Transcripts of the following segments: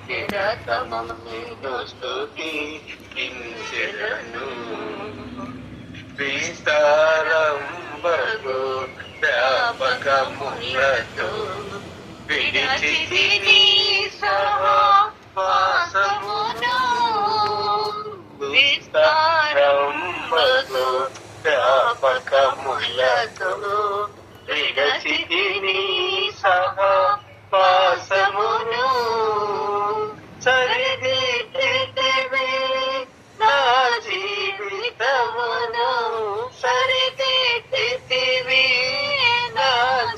నిరతమును స్తుతించెదను. విస్తారంబగు వ్యాపకములతో విడిచితిని సహవాసమును. విస్తారంబగు వ్యాపకములతో విడిచితిని సహవాసమును. సరిదిద్దితివి నా జీవితమును, సరిదిద్దితివి నా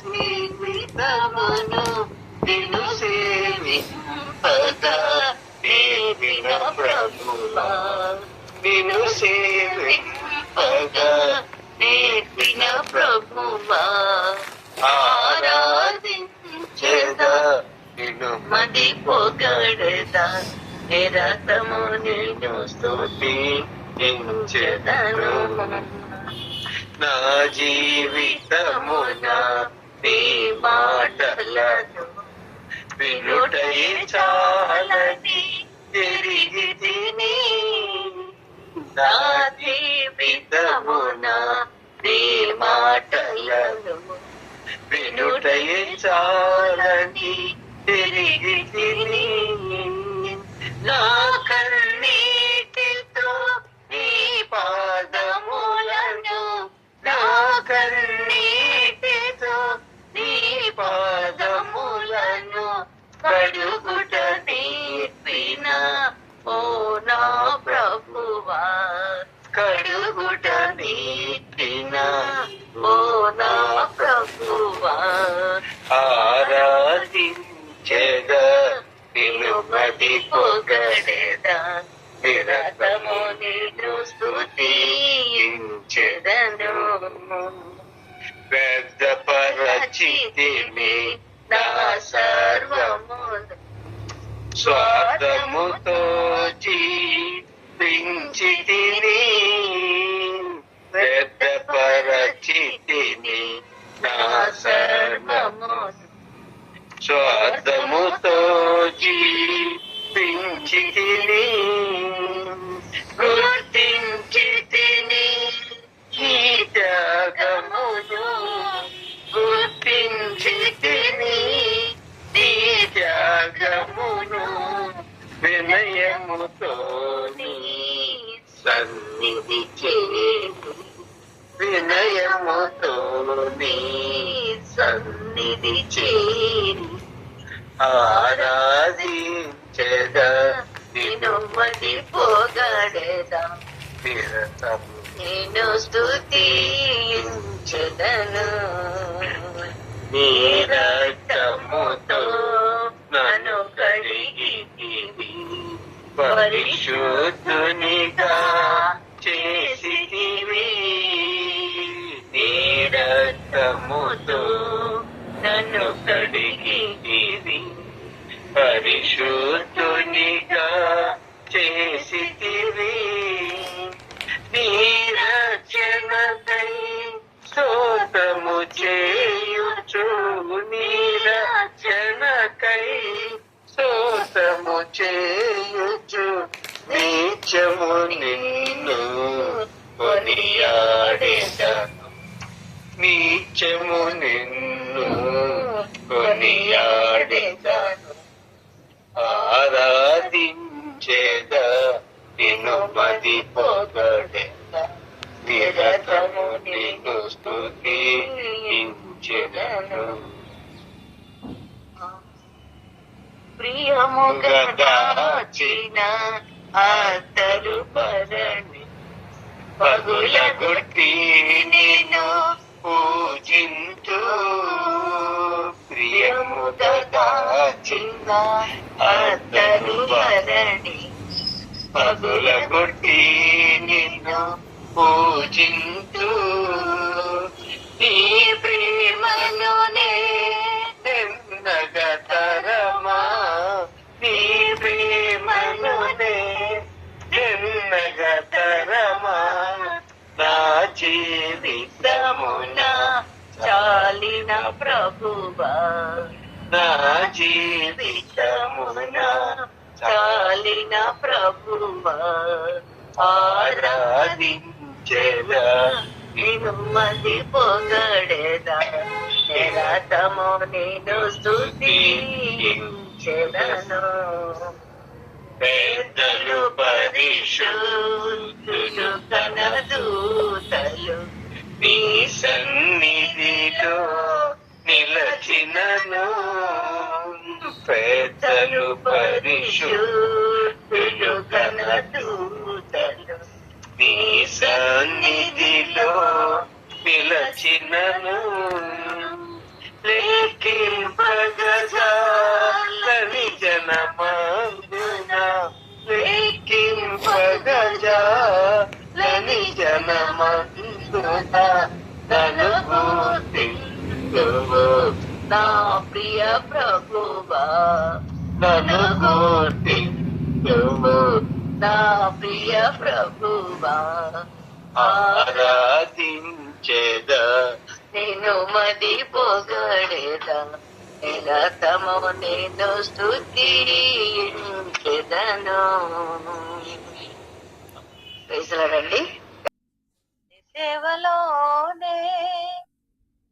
జీవితమును. నిన్ను సేవింపగా నేర్పిన ప్రభువా, నిన్ను సేవింపగా నేర్పిన ప్రభువా. ఆరాధించెదా నిన్ను మది పొగడెదా, నిరతము నిన్ను స్తుతించెదను. నా జీవితమున నీ మాటలను వినుటయే చాలని తిరిగి తిని. నా జీవితమున నీ మాటలను వినుటయే చాలని తిరిగి తిని. నా కన్నీటితో నీ పాదములను, నా కన్నీటితో నీ పాదములను కడుగుట నేర్పిన ఓ నా ప్రభువా, కడుగుట నేర్పిన ఓ నా ప్రభువా. ఆరాధించెదా నిన్ను మది పొగడెదా, నిరతము నిన్ను స్తుతించెదను. వ్యర్థపరచితివి నా సర్వమును, స్వార్థముతో జీవించితిని. వ్యర్థపరచితివి నా సర్వమును, స్వార్థముతో జీవించితిని. గుర్తించితిని నీ త్యాగమును, గుర్తించితిని నీ త్యాగమును. వినయముతో నీ సన్నిధి చేరు, వినయముతో నీ సన్నిధి చేరు. ఆరాధించెదా నిన్ను మది పొగడెదా, నిరతము నిన్ను స్తుతించెదను. నీ రక్తముతో నన్ను కడిగితివి, పరిశుద్ధునిగా చేసితివి. నీ రక్తముతో నన్ను కడిగితివి, పరిశుద్ధునిగా చేసితివి. నీ రక్షణకై స్తోత్రము చేయుచు, నీ రక్షణకై స్తోత్రము చేయుచు, నిత్యము నిన్ను కొనియాడెదను, నిత్యము నిన్ను కొనియాడెదను. ఆరాధించెదా నిన్ను మది పొగడెదా, నిరతము నిన్ను స్తుతించెదను. ప్రియముగా దాచిన అతరు పరణి, పగుల గుట్టి నిన్ను పూజింతు. ప్రియముగా దాచిన అతరు పరణి, పగుల గుట్టి నిన్ను పూజింతు. నీ ప్రేమలోనే నగతరమా, నీ ప్రేమలోనే నగతరమా. నా జీవితమున చాలిన ప్రభువా, నా జీవితమున కాపాడిన ప్రభువా ఆరాధించెదా నిన్ను మది పొగడెదా నిరతము నేను స్తుతించెదను పెద్దలు పరిశుద్ధులు తన దూతలు నీ సన్నిధిలో నిలచినను పెద్దలు పరిశుద్ధులు తన దూతలు నీ సన్నిధిలో నిలచినను లెక్కింపగజాలని జనమందున లెక్కింపగజాలని జనమందున నన్ను గుర్తింతువు నా ప్రియ ప్రభువా నన్ను గుర్తింతువు నా ప్రియ ప్రభువా ఆరాధించెదా నేను మది పొగడెదా నిరతము నేను స్తుతించెదను. ప్రైజ్లాడండి. సేవలోనే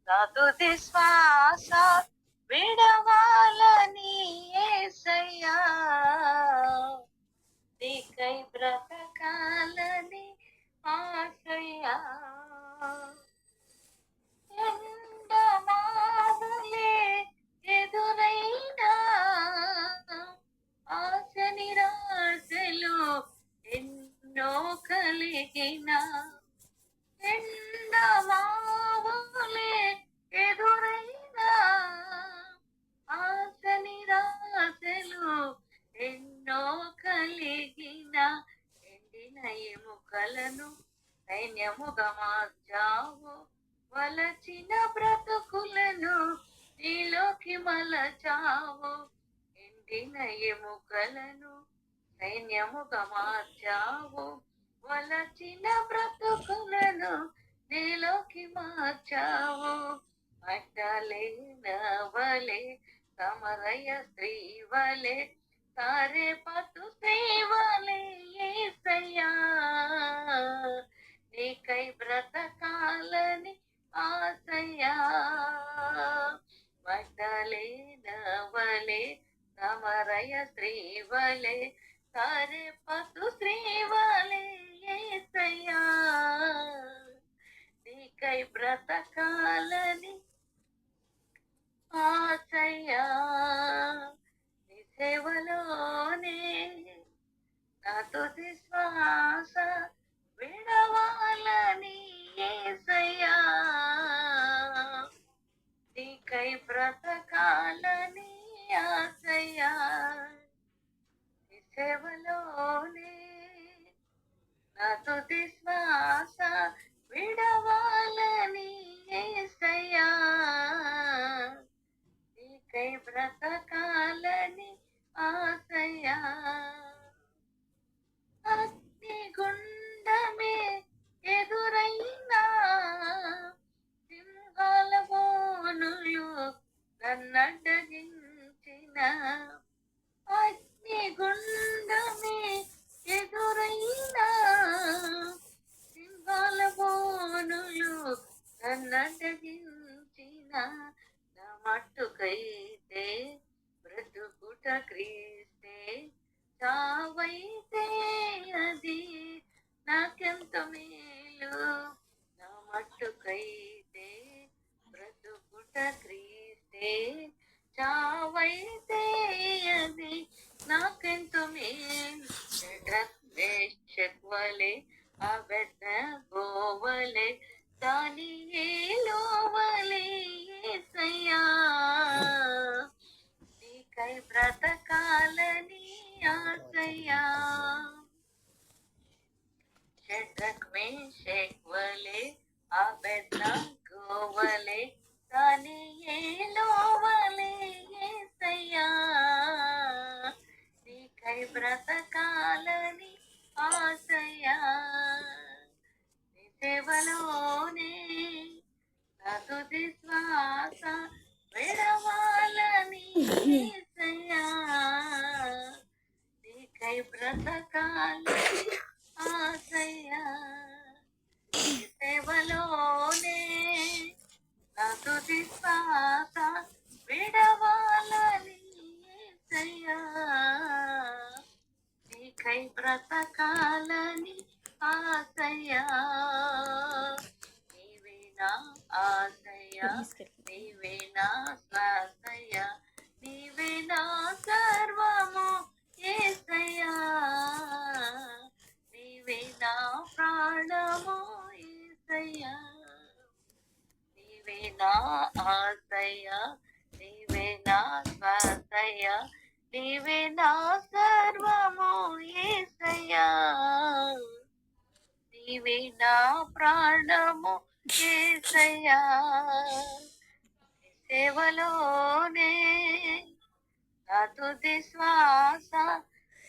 నా తుది శ్వాస విడవాలని యేసయ్యా నీకై బ్రతకాలని ఆశయ్యా ఎండమాదులే ఎదురైనా ఆశ నిరాశలు ఎన్నో కలిగిన ఎండమావులే ఎదురైనా ఆశ నిరాశలు ఎన్నో కలిగిన ఎండిన ఎముకలను సైన్యముగా మార్చావు వలచిన బ్రతుకులను నీలోకి మలచావు ఎండిన ఎముకలను సైన్యముగా మార్చావు వలచిన బ్రతుకులను నీలోకి మార్చావు మగ్దలేనవలే సమరయ స్త్రీ వలె సారే పతు స్త్రీ వలె యేసయ్యా నీకై బ్రతకాలని ఆశయ్యా మగ్దలేనవలే సమరయ స్త్రీ వలె సారే పతు స్త్రీ వలె యేసయ్యా నీకై బ్రతకాలని ఆశయ్యా నీ సేవలోనే నా తుది శ్వాస విడవాలని యేసయ్యా నీకై బ్రతకాలని ఆశయ్యా నీ సేవలోనే నా తుది శ్వాస విడవాలని యేసయ్యా నీకై బ్రతకాలని ఆశయ్యా అగ్ని గుండమే ఎదురైనా సింహాల బోనులు నన్నడ్డగించిన అగ్ని గుండమే ఎదురైనా సింహాల బోనులు నన్నడ్డగించిన నా మట్టుకైతే బ్రతుకుట క్రీస్తే చావైతే అది నాకెంత మేలు నా మట్టుకైతే బ్రతుకుట క్రీస్తే చావైతే అది నాకెంత మేలు శక్వలే అబెద్నెగోవలే దానియేలువలే యేసయ్యా నీకై బ్రతకాలని ఆశయ్యా షడ్రక్ మేషక్ వలె అబెద్నెగోవలే దానియేలువలే యేసయ్యా నీకై బ్రతకాలని ఆశయ్యా నీ సేవలోనే నా తుది శ్వాస విడవాలని యేసయ్యా నీకై బ్రతకాలని ఆశయ్యా నీ సేవలోనే నా తుది శ్వాస విడవాలని యేసయ్యా నీకై బ్రతకాలని ఆశయ్యా నీవే నా ఆశయ్యా నీవే నా శ్వాసయ్యా నీవే నా సర్వము యేసయ్యా నీవే నా ప్రాణము యేసయ్యా నీవే నా ఆశయ్యా నీవే నా శ్వాసయ్యా నీవే నా సర్వము యేసయ్యా నీవే నా ప్రాణము యేసయ్యా సేవలోనే నా తుది శ్వాస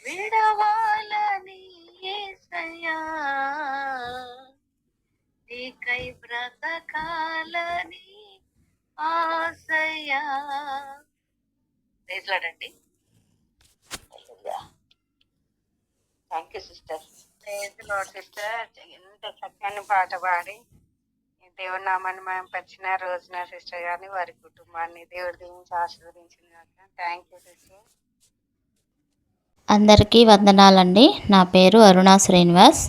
విడవాలని యేసయ్యా నీకై బ్రతకాలని ఆశయ్యా. ప్రైజ్లాడండి. Thank you sister. సిస్టర్ ఎంత చక్కని పాట పాడి దేవుడి నామాన్ని మనం పరిచిన రోజున సిస్టర్ గారిని వారి కుటుంబాన్ని దేవుడి దీవించి ఆశీర్వదించింది. Thank you sister. అందరికీ వందనాలండి. నా పేరు అరుణా శ్రీనివాస్,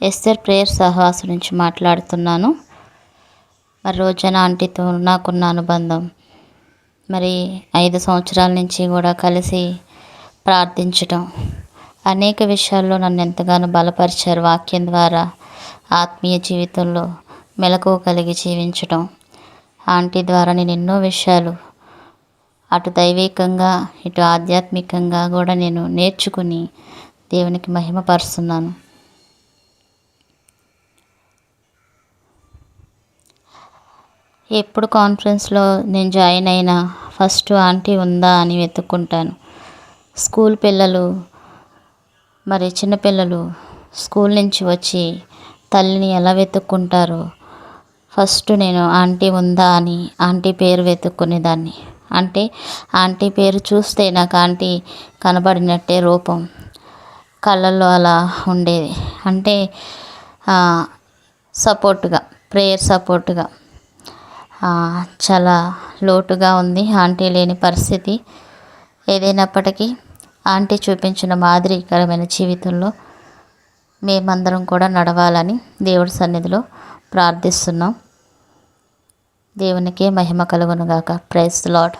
ఎస్తర్ ప్రేయర్ సహవాసం నుంచి మాట్లాడుతున్నాను. మరి రోజన ఆంటీతో నాకున్న అనుబంధం మరి 5 సంవత్సరాల నుంచి కూడా కలిసి ప్రార్థించటం, అనేక విషయాల్లో నన్ను ఎంతగానో బలపరిచారు. వాక్యం ద్వారా ఆత్మీయ జీవితంలో మెలకువ కలిగి జీవించటం. ఆంటీ ద్వారా నేను ఎన్నో విషయాలు అటు దైవికంగా ఇటు ఆధ్యాత్మికంగా కూడా నేను నేర్చుకుని దేవునికి మహిమపరుస్తున్నాను. ఎప్పుడు కాన్ఫరెన్స్లో నేను జాయిన్ అయినా ఫస్ట్ ఆంటీ ఉందా అని వెతుక్కుంటాను. స్కూల్ పిల్లలు మరి చిన్నపిల్లలు స్కూల్ నుంచి వచ్చి తల్లిని ఎలా వెతుక్కుంటారో ఫస్ట్ నేను ఆంటీ ఉందా అని ఆంటీ పేరు వెతుక్కునేదాన్ని. అంటే ఆంటీ పేరు చూస్తే నాకు ఆంటీ కనబడినట్టే రూపం కళ్ళల్లో అలా ఉండేది. అంటే సపోర్టుగా, ప్రేయర్ సపోర్టుగా చాలా లోటుగా ఉంది ఆంటీ లేని పరిస్థితి. ఏదైనప్పటికీ ఆంటీ చూపించిన మాదిరికరమైన జీవితంలో మేమందరం కూడా నడవాలని దేవుడి సన్నిధిలో ప్రార్థిస్తున్నాం. దేవునికే మహిమ కలుగునుగాక. Praise the lord.